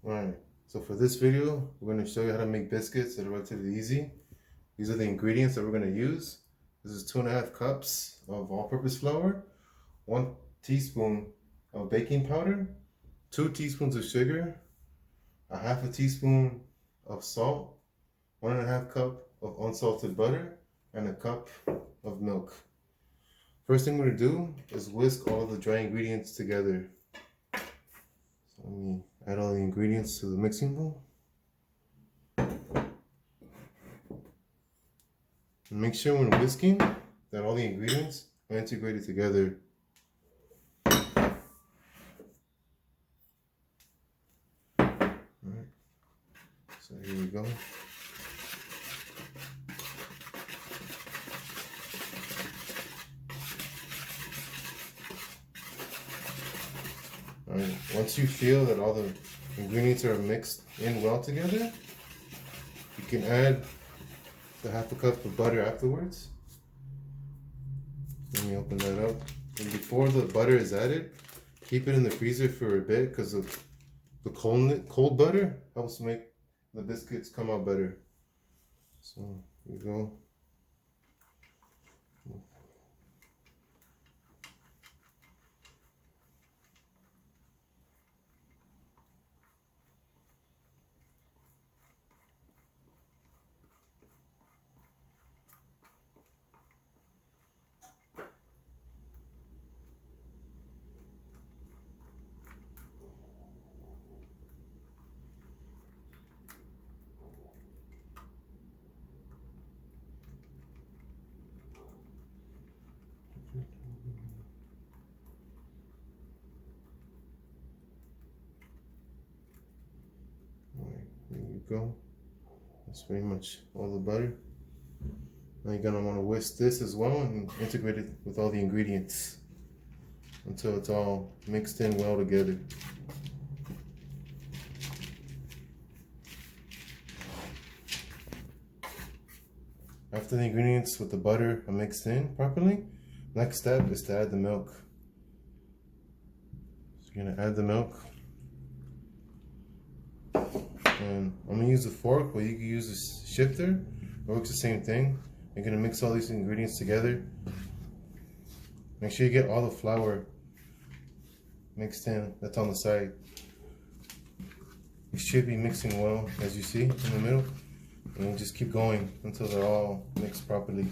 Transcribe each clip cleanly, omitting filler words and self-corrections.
Alright, so for this video, we're going to show you how to make biscuits that are relatively easy. These are the ingredients that we're going to use. This is 2.5 cups of all-purpose flour, 1 teaspoon of baking powder, 2 teaspoons of sugar, a half a teaspoon of salt, 1.5 cup of unsalted butter, and a cup of milk. First thing we're going to do is whisk all the dry ingredients together. So let me add all the ingredients to the mixing bowl. And make sure when whisking that all the ingredients are integrated together. Alright, so here we go. Alright, once you feel that all the ingredients are mixed in well together, you can add the half a cup of butter afterwards. Let me open that up. And before the butter is added, keep it in the freezer for a bit because the cold butter helps make the biscuits come out better. So here we go. Alright, there you go. That's pretty much all the butter. Now you're gonna want to whisk this as well and integrate it with all the ingredients until it's all mixed in well together. After the ingredients with the butter are mixed in properly, next step is to add the milk. So you're gonna add the milk. And I'm gonna use a fork, but you can use a shifter. It works the same thing. You're gonna mix all these ingredients together. Make sure you get all the flour mixed in that's on the side. You should be mixing well, as you see in the middle. And you just keep going until they're all mixed properly.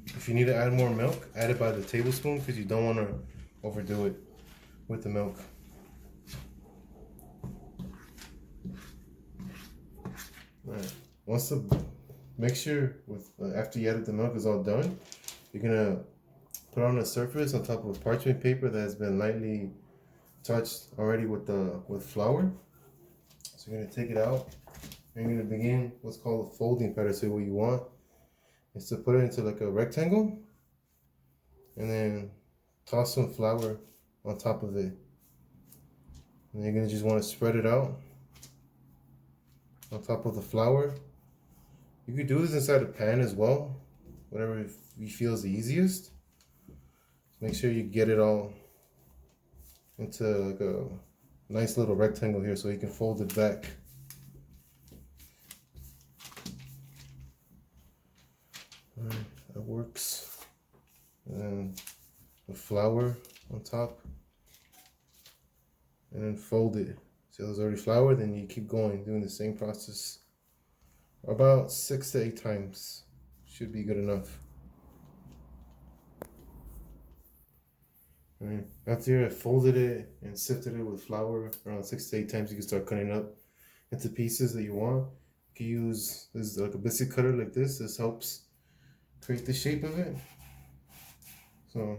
If you need to add more milk, add it by the tablespoon because you don't want to overdo it with the milk. Alright, once the mixture with after you added the milk is all done, you're gonna put it on a surface on top of parchment paper that has been lightly touched already with flour. So you're gonna take it out. You're gonna begin what's called a folding pattern. So what you want is to put it into like a rectangle, and then toss some flour on top of it. And you're gonna just want to spread it out on top of the flour. You could do this inside a pan as well, whatever you feel is the easiest. Make sure you get it all into like a nice little rectangle here so you can fold it back. Alright, that works. And then the flour on top. And then fold it. See how there's already flour? Then you keep going, doing the same process. About 6 to 8 times. Should be good enough. Alright, after you have folded it and sifted it with flour around 6 to 8 times, you can start cutting it up into pieces that you want. You can use this like a biscuit cutter like this. This helps create the shape of it. So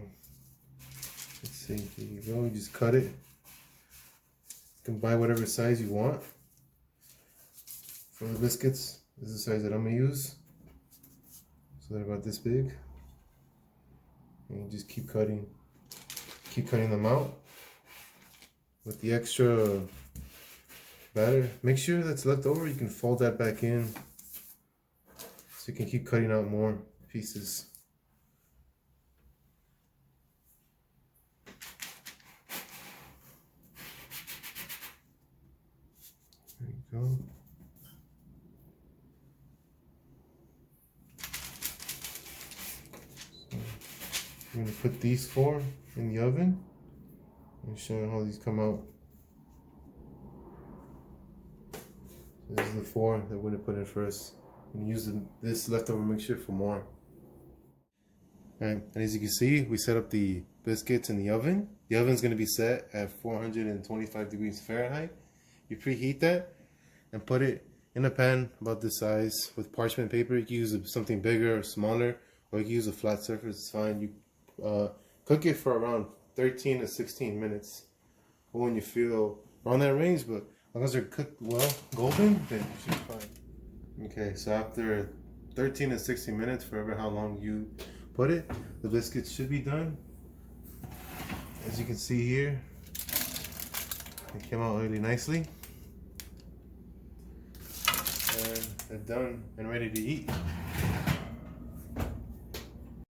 let's see, here you go. You just cut it. You can buy whatever size you want. For the biscuits, this is the size that I'm gonna use. So they're about this big. And you just keep cutting them out. With the extra batter, make sure that's left over, you can fold that back in so you can keep cutting out more pieces. go. So I'm gonna put these 4 in the oven and show you how these come out. So this is the 4 that we're gonna put in first. I'm gonna use this leftover mixture for more. Alright, and as you can see, we set up the biscuits in the oven. The oven's gonna be set at 425 degrees Fahrenheit. You preheat that and put it in a pan about this size with parchment paper. You can use something bigger or smaller, or you can use a flat surface, it's fine. You cook it for around 13 to 16 minutes. Or when you feel around that range, but as long as they're cooked well, golden, then you should be fine. Okay, so after 13 to 16 minutes, forever how long you put it, the biscuits should be done. As you can see here, they came out really nicely. And they're done and ready to eat.